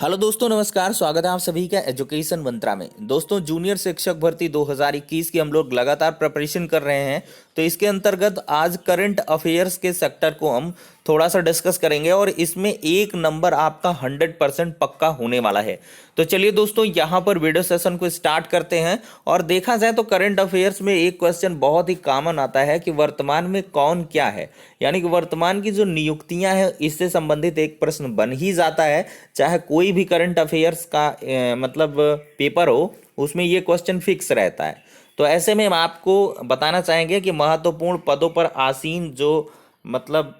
Hello दोस्तों, नमस्कार। स्वागत है आप सभी का एजुकेशन मंत्रा में। दोस्तों, जूनियर शिक्षक भर्ती 2021 की हम लोग लगातार प्रिपरेशन कर रहे हैं। तो इसके अंतर्गत आज करंट अफेयर्स के सेक्टर को हम थोड़ा सा डिस्कस करेंगे और इसमें एक नंबर आपका 100% पक्का होने वाला है। तो चलिए दोस्तों, यहाँ पर वीडियो सेशन को स्टार्ट करते हैं। और देखा जाए तो करंट अफेयर्स में एक क्वेश्चन बहुत ही कॉमन आता है कि वर्तमान में कौन क्या है, यानी कि वर्तमान की जो नियुक्तियां हैं इससे संबंधित एक प्रश्न बन ही जाता है। चाहे कोई भी करंट अफेयर्स का मतलब पेपर हो, उसमें ये क्वेश्चन फिक्स रहता है। तो ऐसे में हम आपको बताना चाहेंगे कि महत्वपूर्ण पदों पर आसीन जो मतलब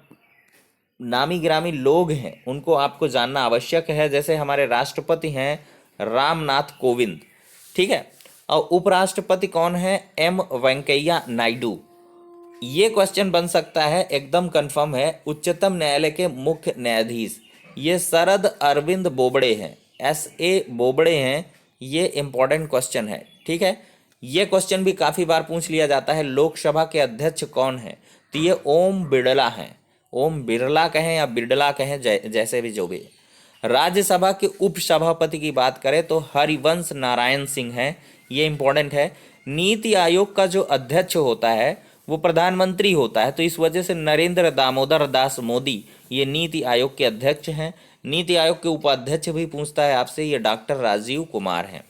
नामी गिरामी लोग हैं उनको आपको जानना आवश्यक है। जैसे हमारे राष्ट्रपति हैं रामनाथ कोविंद, ठीक है। और उपराष्ट्रपति कौन है? एम वेंकैया नायडू। ये क्वेश्चन बन सकता है, एकदम कंफर्म है। उच्चतम न्यायालय के मुख्य न्यायाधीश ये शरद अरविंद बोबड़े हैं, SA बोबड़े हैं। ये इंपॉर्टेंट क्वेश्चन है, ठीक है। ये क्वेश्चन भी काफी बार पूछ लिया जाता है। लोकसभा के अध्यक्ष कौन है? तो ये ओम बिड़ला हैं। ओम बिरला कहें या बिरला कहें, जैसे भी जो भी। राज्यसभा के उपसभापति की बात करें तो हरिवंश नारायण सिंह हैं। ये इंपॉर्टेंट है। नीति आयोग का जो अध्यक्ष होता है वो प्रधानमंत्री होता है, तो इस वजह से नरेंद्र दामोदर दास मोदी ये नीति आयोग के अध्यक्ष हैं। नीति आयोग के उपाध्यक्ष भी पूछता है आपसे, ये डॉक्टर राजीव कुमार हैं।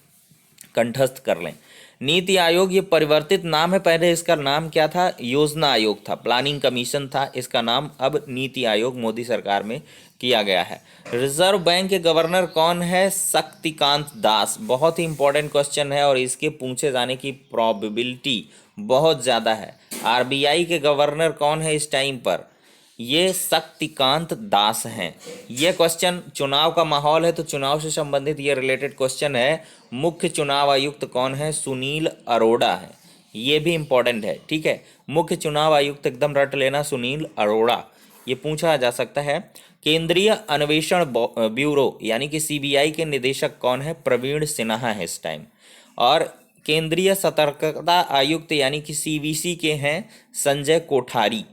कंठस्थ कर लें। नीति आयोग ये परिवर्तित नाम है, पहले इसका नाम क्या था? योजना आयोग था, प्लानिंग कमीशन था इसका नाम। अब नीति आयोग मोदी सरकार में किया गया है। रिजर्व बैंक के गवर्नर कौन है? शक्तिकांत दास। बहुत ही इंपॉर्टेंट क्वेश्चन है और इसके पूछे जाने की प्रोबेबिलिटी बहुत ज़्यादा है। RBI के गवर्नर कौन है इस टाइम पर? ये शक्तिकांत दास हैं। ये क्वेश्चन, चुनाव का माहौल है तो चुनाव से संबंधित ये रिलेटेड क्वेश्चन है। मुख्य चुनाव आयुक्त कौन है? सुनील अरोड़ा है। ये भी इंपॉर्टेंट है, ठीक है। मुख्य चुनाव आयुक्त एकदम रट लेना, सुनील अरोड़ा। ये पूछा जा सकता है। केंद्रीय अन्वेषण ब्यूरो यानी कि CBI के निदेशक कौन है? प्रवीण सिन्हा है इस टाइम। और केंद्रीय सतर्कता आयुक्त यानी कि CBC के हैं संजय कोठारी।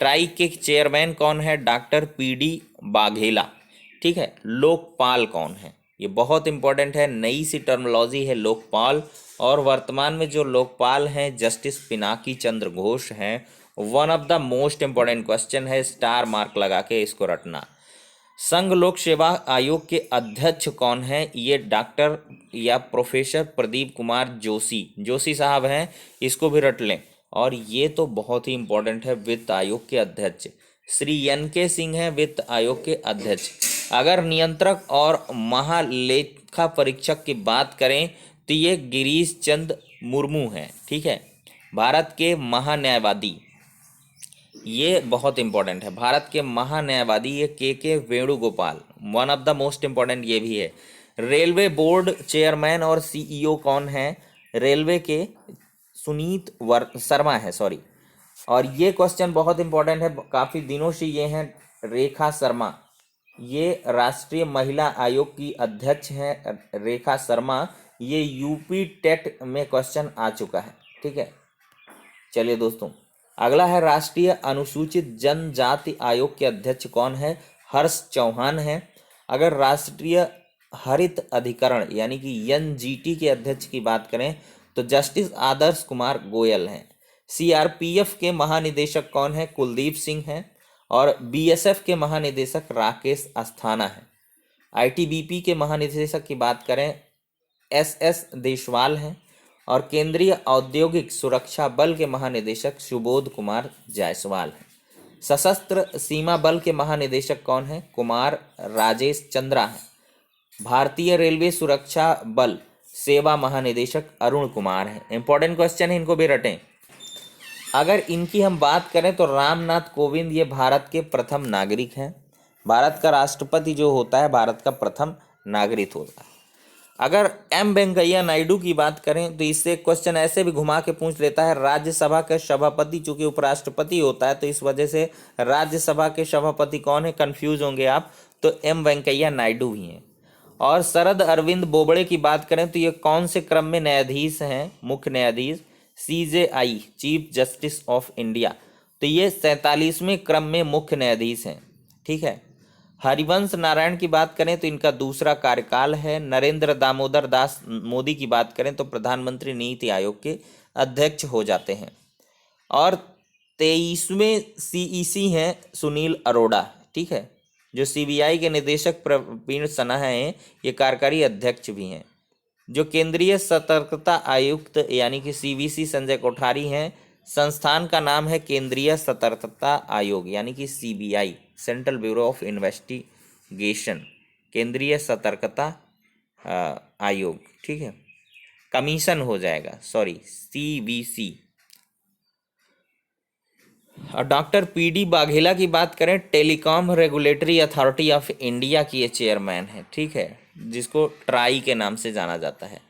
ट्राई के चेयरमैन कौन है? डॉक्टर PD बाघेला, ठीक है। लोकपाल कौन है? ये बहुत इंपॉर्टेंट है, नई सी टर्मिनोलॉजी है लोकपाल। और वर्तमान में जो लोकपाल हैं जस्टिस पिनाकी चंद्र घोष हैं। One of the most important question है, स्टार मार्क लगा के इसको रटना। संघ लोक सेवा आयोग के अध्यक्ष कौन है? ये डॉक्टर या प्रोफेसर प्रदीप कुमार जोशी, जोशी साहब हैं, इसको भी रट लें। और ये तो बहुत ही इंपॉर्टेंट है, वित्त आयोग के अध्यक्ष श्री NK सिंह हैं, वित्त आयोग के अध्यक्ष। अगर नियंत्रक और महालेखा परीक्षक की बात करें तो ये गिरीश चंद मुर्मू हैं, ठीक है। भारत के महान्यायवादी, ये बहुत इंपॉर्टेंट है, भारत के महान्यायवादी ये KK Venugopal. One of the most important ये भी है। रेलवे बोर्ड चेयरमैन और CEO कौन है? रेलवे के सुनीत शर्मा है, सॉरी। और ये क्वेश्चन बहुत इंपॉर्टेंट है, काफ़ी दिनों से ये हैं, रेखा शर्मा। ये राष्ट्रीय महिला आयोग की अध्यक्ष हैं रेखा शर्मा। ये UP टेट में क्वेश्चन आ चुका है, ठीक है। चलिए दोस्तों, अगला है राष्ट्रीय अनुसूचित जनजाति आयोग के अध्यक्ष कौन है? हर्ष चौहान है। अगर राष्ट्रीय हरित अधिकरण यानी कि NGT के अध्यक्ष की बात करें तो जस्टिस आदर्श कुमार गोयल हैं। CRPF के महानिदेशक कौन है? कुलदीप सिंह हैं। और BSF के महानिदेशक राकेश अस्थाना है। ITBP के महानिदेशक की बात करें SS देशवाल हैं। और केंद्रीय औद्योगिक सुरक्षा बल के महानिदेशक सुबोध कुमार जायसवाल हैं। सशस्त्र सीमा बल के महानिदेशक कौन है? कुमार राजेश चंद्रा हैं। भारतीय रेलवे सुरक्षा बल सेवा महानिदेशक अरुण कुमार हैं। इंपॉर्टेंट क्वेश्चन है, इनको भी रटें। अगर इनकी हम बात करें तो रामनाथ कोविंद ये भारत के प्रथम नागरिक हैं। भारत का राष्ट्रपति जो होता है भारत का प्रथम नागरिक होता है। अगर एम वेंकैया नायडू की बात करें तो इससे क्वेश्चन ऐसे भी घुमा के पूछ लेता है। राज्यसभा के सभापति चूंकि उपराष्ट्रपति होता है तो इस वजह से राज्यसभा के सभापति कौन है, कंफ्यूज होंगे आप, तो एम वेंकैया नायडू ही हैं। और शरद अरविंद बोबड़े की बात करें तो ये कौन से क्रम में न्यायाधीश हैं? मुख्य न्यायाधीश CJI chief justice of India. तो ये 47वें क्रम में मुख्य न्यायाधीश हैं, ठीक है। हरिवंश नारायण की बात करें तो इनका दूसरा कार्यकाल है। नरेंद्र दामोदर दास मोदी की बात करें तो प्रधानमंत्री नीति आयोग के अध्यक्ष हो जाते हैं। और 23वें सीईसी हैं सुनील अरोड़ा, ठीक है, जो सीबीआई के निदेशक प्रवीण सना हैं, ये कार्यकारी अध्यक्ष भी हैं। जो केंद्रीय सतर्कता आयुक्त यानी कि सीवीसी संजय कोठारी हैं। संस्थान का नाम है केंद्रीय सतर्कता आयोग यानी कि CBI, central bureau of investigation, केंद्रीय सतर्कता आयोग, ठीक है, कमीशन हो जाएगा, सॉरी, सीबीसी। और डॉक्टर पीडी वाघेला की बात करें, telecom regulatory authority of India की ये चेयरमैन है, ठीक है, जिसको ट्राई के नाम से जाना जाता है।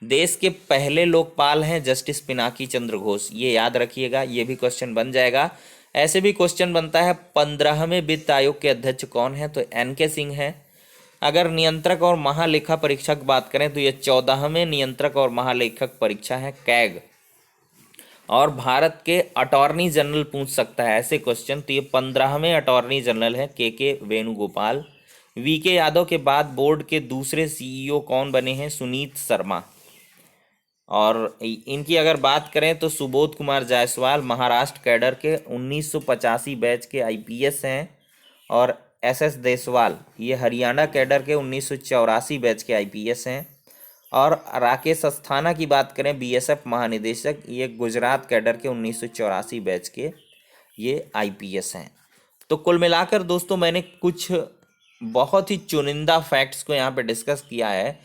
देश के पहले लोकपाल हैं जस्टिस पिनाकी चंद्र घोष, ये याद रखिएगा, ये भी क्वेश्चन बन जाएगा। ऐसे भी क्वेश्चन बनता है 15वें वित्त आयोग के अध्यक्ष कौन है, तो एनके सिंह है। अगर नियंत्रक और महालेखा परीक्षक बात करें तो ये 14वें नियंत्रक और महालेखक परीक्षा है, कैग। और भारत के अटॉर्नी जनरल पूछ सकता है ऐसे क्वेश्चन, तो ये 15वें अटॉर्नी जनरल है के वेणुगोपाल। वीके यादव के बाद बोर्ड के दूसरे सीईओ कौन बने हैं, सुनीत शर्मा। और इनकी अगर बात करें तो सुबोध कुमार जायसवाल महाराष्ट्र कैडर के 1985 बैच के आईपीएस हैं। और एसएस देसवाल ये हरियाणा कैडर के 1984 बैच के आईपीएस हैं। और राकेश अस्थाना की बात करें बीएसएफ महानिदेशक, ये गुजरात कैडर के 1984 बैच के ये आईपीएस हैं। तो कुल मिलाकर दोस्तों मैंने कुछ बहुत ही चुनिंदा फैक्ट्स को यहाँ पे डिस्कस किया है।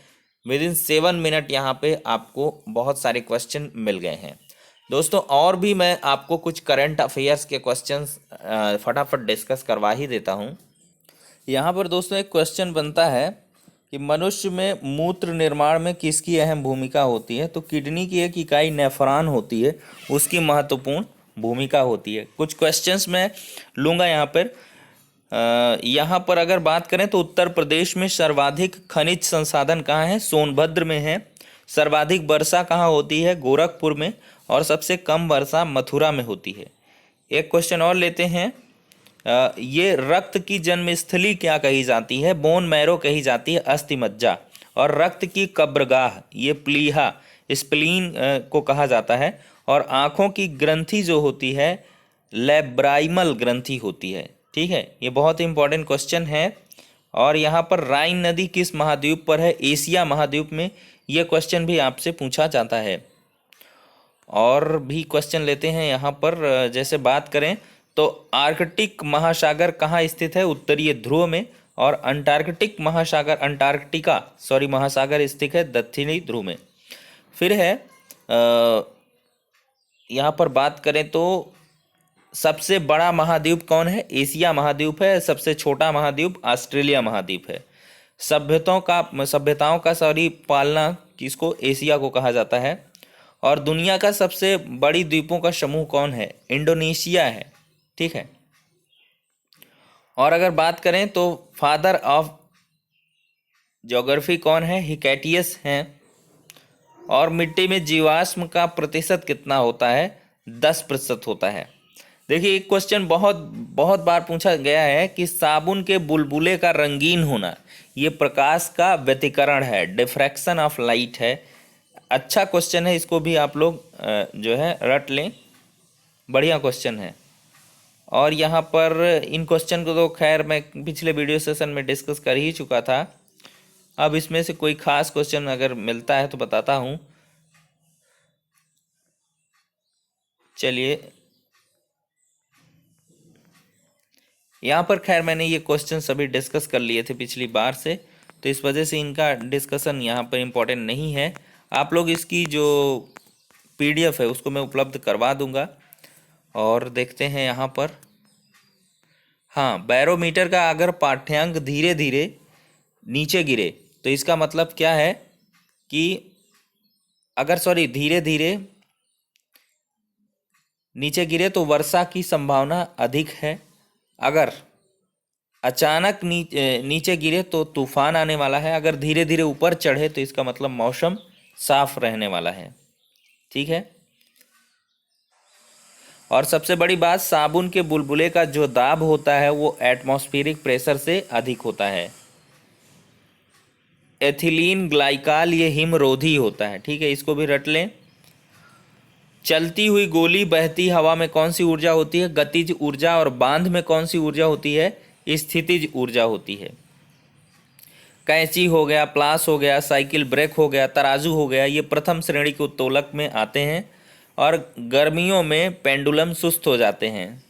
विद इन 7 मिनट यहाँ पे आपको बहुत सारे क्वेश्चन मिल गए हैं दोस्तों। और भी मैं आपको कुछ करंट अफेयर्स के क्वेश्चंस फटाफट डिस्कस करवा ही देता हूँ। यहाँ पर दोस्तों एक क्वेश्चन बनता है कि मनुष्य में मूत्र निर्माण में किसकी अहम भूमिका होती है, तो किडनी की एक इकाई नेफ्रॉन होती है, उसकी महत्वपूर्ण भूमिका होती है। कुछ क्वेश्चंस मैं लूँगा यहाँ पर। यहाँ पर अगर बात करें तो उत्तर प्रदेश में सर्वाधिक खनिज संसाधन कहाँ है, सोनभद्र में है। सर्वाधिक वर्षा कहाँ होती है, गोरखपुर में। और सबसे कम वर्षा मथुरा में होती है। एक क्वेश्चन और लेते हैं। ये रक्त की जन्मस्थली क्या कही जाती है, बोन मैरो कही जाती है, अस्थि मज्जा। और रक्त की कब्रगाह ये प्लीहा, स्प्लीन को कहा जाता है। और आँखों की ग्रंथि जो होती है लेब्राइमल ग्रंथि होती है, ठीक है। ये बहुत इंपॉर्टेंट क्वेश्चन है। और यहाँ पर राइन नदी किस महाद्वीप पर है, एशिया महाद्वीप में। ये क्वेश्चन भी आपसे पूछा जाता है। और भी क्वेश्चन लेते हैं यहाँ पर। जैसे बात करें तो आर्कटिक महासागर कहाँ स्थित है, उत्तरीय ध्रुव में। और अंटार्कटिक महासागर स्थित है दक्षिणी ध्रुव में। फिर है यहाँ पर बात करें तो सबसे बड़ा महाद्वीप कौन है, एशिया महाद्वीप है। सबसे छोटा महाद्वीप ऑस्ट्रेलिया महाद्वीप है। सभ्यताओं का पालना किसको, एशिया को कहा जाता है। और दुनिया का सबसे बड़ी द्वीपों का समूह कौन है, इंडोनेशिया है, ठीक है। और अगर बात करें तो फादर ऑफ ज्योग्राफी कौन है, हिकैटियस हैं। और मिट्टी में जीवाश्म का प्रतिशत कितना होता है, 10% होता है। देखिए एक क्वेश्चन बहुत बहुत बार पूछा गया है कि साबुन के बुलबुले का रंगीन होना ये प्रकाश का व्यतिकरण है, डिफ्रैक्शन ऑफ लाइट है। अच्छा क्वेश्चन है, इसको भी आप लोग जो है रट लें, बढ़िया क्वेश्चन है। और यहाँ पर इन क्वेश्चन को तो खैर मैं पिछले वीडियो सेशन में डिस्कस कर ही चुका था। अब इसमें से कोई खास क्वेश्चन अगर मिलता है तो बताता हूँ। चलिए यहाँ पर खैर मैंने ये क्वेश्चन सभी डिस्कस कर लिए थे पिछली बार से, तो इस वजह से इनका डिस्कशन यहाँ पर इम्पोर्टेंट नहीं है। आप लोग इसकी जो पीडीएफ है उसको मैं उपलब्ध करवा दूंगा। और देखते हैं यहाँ पर, हाँ, बैरोमीटर का अगर पाठ्यांक धीरे धीरे नीचे गिरे तो इसका मतलब क्या है कि धीरे धीरे नीचे गिरे तो वर्षा की संभावना अधिक है। अगर अचानक नीचे गिरे तो तूफान आने वाला है। अगर धीरे धीरे ऊपर चढ़े तो इसका मतलब मौसम साफ रहने वाला है, ठीक है। और सबसे बड़ी बात, साबुन के बुलबुले का जो दाब होता है वो एटमॉस्फेरिक प्रेशर से अधिक होता है। एथिलीन ग्लाइकाल ये हिमरोधी होता है, ठीक है, इसको भी रट लें। चलती हुई गोली बहती हवा में कौन सी ऊर्जा होती है? गतिज ऊर्जा। और बांध में कौन सी ऊर्जा होती है? स्थितिज ऊर्जा होती है। कैंची हो गया, प्लास हो गया, साइकिल ब्रेक हो गया, तराजू हो गया, ये प्रथम श्रेणी के उत्तोलक में आते हैं। और गर्मियों में पेंडुलम सुस्त हो जाते हैं।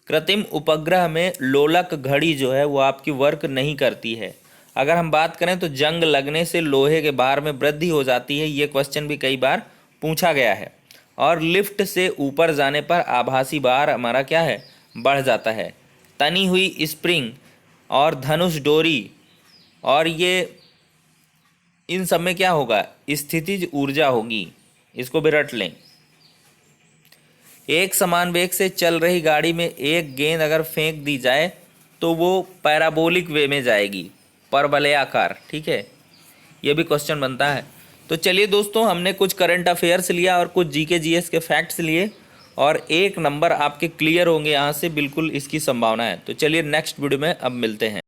कृत्रिम उपग्रह में लोलक घड़ी जो है वो आपकी वर्क नहीं करती है। अगर हम बात करें तो जंग लगने से लोहे के भार में वृद्धि हो जाती है, ये क्वेश्चन भी कई बार पूछा गया है। और लिफ्ट से ऊपर जाने पर आभासी भार हमारा क्या है? बढ़ जाता है। तनी हुई स्प्रिंग और धनुष डोरी, और ये इन सब में क्या होगा? स्थितिज ऊर्जा होगी, इसको भी रट लें। एक समान वेग से चल रही गाड़ी में एक गेंद अगर फेंक दी जाए तो वो पैराबोलिक वे में जाएगी, परवलयाकार, ठीक है, ये भी क्वेश्चन बनता है। तो चलिए दोस्तों, हमने कुछ करंट अफेयर्स लिया और कुछ जीके जीएस के फैक्ट्स लिए, और 1 नंबर आपके क्लियर होंगे यहाँ से, बिल्कुल इसकी संभावना है। तो चलिए नेक्स्ट वीडियो में अब मिलते हैं।